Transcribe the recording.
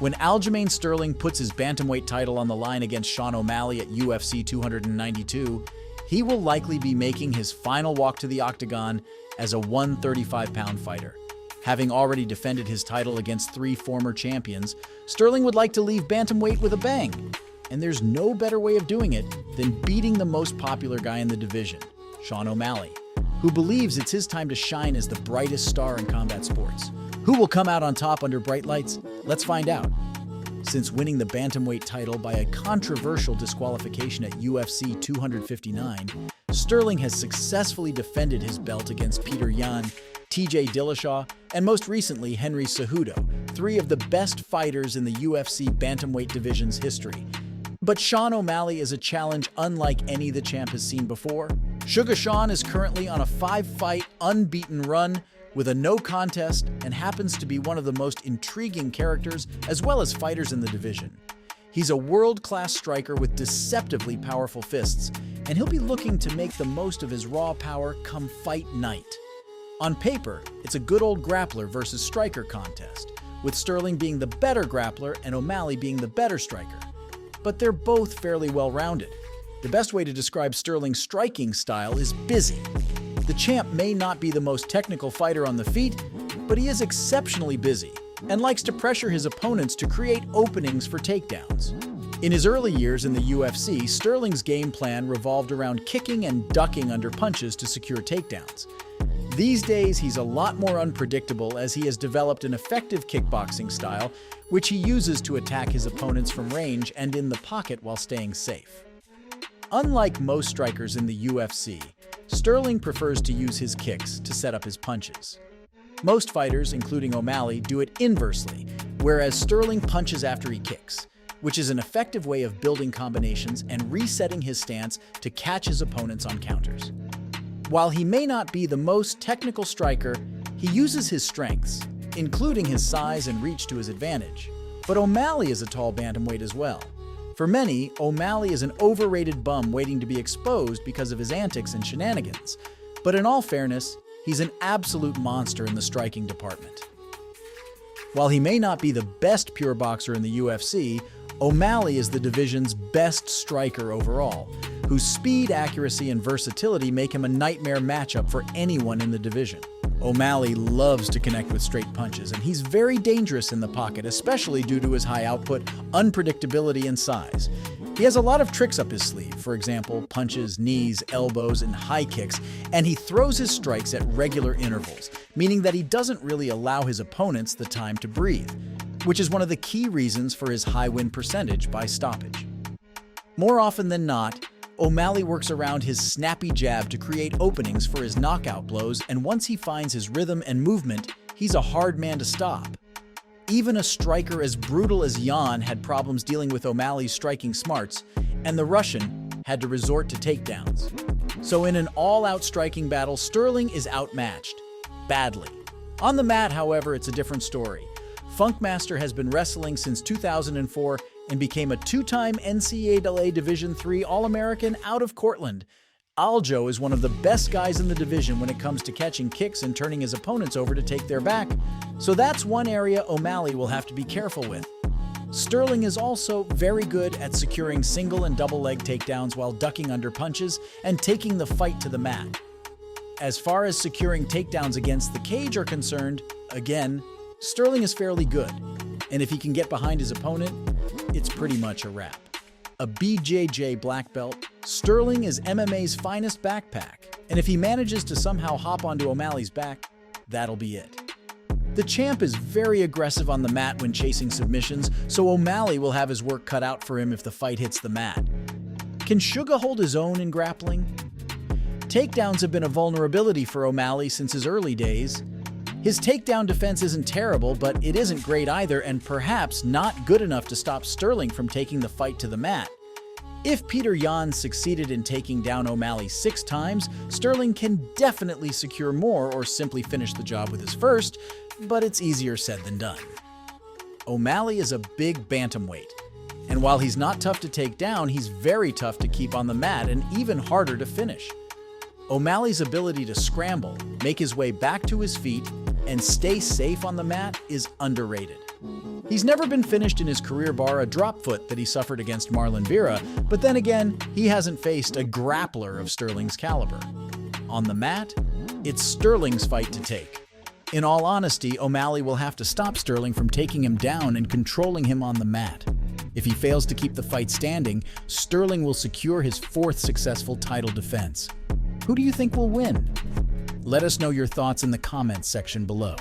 When Aljamain Sterling puts his bantamweight title on the line against Sean O'Malley at UFC 292, he will likely be making his final walk to the octagon as a 135-pound fighter. Having already defended his title against 3 former champions, Sterling would like to leave bantamweight with a bang. And there's no better way of doing it than beating the most popular guy in the division, Sean O'Malley, who believes it's his time to shine as the brightest star in combat sports. Who will come out on top under bright lights? Let's find out. Since winning the bantamweight title by a controversial disqualification at UFC 259, Sterling has successfully defended his belt against Peter Yan, TJ Dillashaw, and most recently Henry Cejudo, 3 of the best fighters in the UFC bantamweight division's history. But Sean O'Malley is a challenge unlike any the champ has seen before. Sugar Sean is currently on a 5-fight unbeaten run with a no contest and happens to be one of the most intriguing characters as well as fighters in the division. He's a world-class striker with deceptively powerful fists, and he'll be looking to make the most of his raw power come fight night. On paper, it's a good old grappler versus striker contest, with Sterling being the better grappler and O'Malley being the better striker. But they're both fairly well-rounded. The best way to describe Sterling's striking style is busy. The champ may not be the most technical fighter on the feet, but he is exceptionally busy and likes to pressure his opponents to create openings for takedowns. In his early years in the UFC, Sterling's game plan revolved around kicking and ducking under punches to secure takedowns. These days, he's a lot more unpredictable as he has developed an effective kickboxing style, which he uses to attack his opponents from range and in the pocket while staying safe. Unlike most strikers in the UFC, Sterling prefers to use his kicks to set up his punches. Most fighters, including O'Malley, do it inversely, whereas Sterling punches after he kicks, which is an effective way of building combinations and resetting his stance to catch his opponents on counters. While he may not be the most technical striker, he uses his strengths, including his size and reach, to his advantage. But O'Malley is a tall bantamweight as well. For many, O'Malley is an overrated bum waiting to be exposed because of his antics and shenanigans. But in all fairness, he's an absolute monster in the striking department. While he may not be the best pure boxer in the UFC, O'Malley is the division's best striker overall, whose speed, accuracy, and versatility make him a nightmare matchup for anyone in the division. O'Malley loves to connect with straight punches, and he's very dangerous in the pocket, especially due to his high output, unpredictability, and size. He has a lot of tricks up his sleeve, for example, punches, knees, elbows, and high kicks, and he throws his strikes at regular intervals, meaning that he doesn't really allow his opponents the time to breathe, which is one of the key reasons for his high win percentage by stoppage. More often than not, O'Malley works around his snappy jab to create openings for his knockout blows, and once he finds his rhythm and movement, he's a hard man to stop. Even a striker as brutal as Yan had problems dealing with O'Malley's striking smarts, and the Russian had to resort to takedowns. So in an all-out striking battle, Sterling is outmatched. Badly. On the mat, however, it's a different story. Funkmaster has been wrestling since 2004 and became a 2-time NCAA Division III All-American out of Cortland. Aljo is one of the best guys in the division when it comes to catching kicks and turning his opponents over to take their back, so that's one area O'Malley will have to be careful with. Sterling is also very good at securing single and double leg takedowns while ducking under punches and taking the fight to the mat. As far as securing takedowns against the cage are concerned, again, Sterling is fairly good, and if he can get behind his opponent, it's pretty much a wrap. A BJJ black belt, Sterling is MMA's finest backpack, and if he manages to somehow hop onto O'Malley's back, that'll be it. The champ is very aggressive on the mat when chasing submissions, so O'Malley will have his work cut out for him if the fight hits the mat. Can Suga hold his own in grappling? Takedowns have been a vulnerability for O'Malley since his early days. His takedown defense isn't terrible, but it isn't great either, and perhaps not good enough to stop Sterling from taking the fight to the mat. If Peter Yan succeeded in taking down O'Malley 6 times, Sterling can definitely secure more or simply finish the job with his first, but it's easier said than done. O'Malley is a big bantamweight, and while he's not tough to take down, he's very tough to keep on the mat and even harder to finish. O'Malley's ability to scramble, make his way back to his feet, and stay safe on the mat is underrated. He's never been finished in his career bar a drop foot that he suffered against Marlon Vera, but then again, he hasn't faced a grappler of Sterling's caliber. On the mat, it's Sterling's fight to take. In all honesty, O'Malley will have to stop Sterling from taking him down and controlling him on the mat. If he fails to keep the fight standing, Sterling will secure his fourth successful title defense. Who do you think will win? Let us know your thoughts in the comments section below.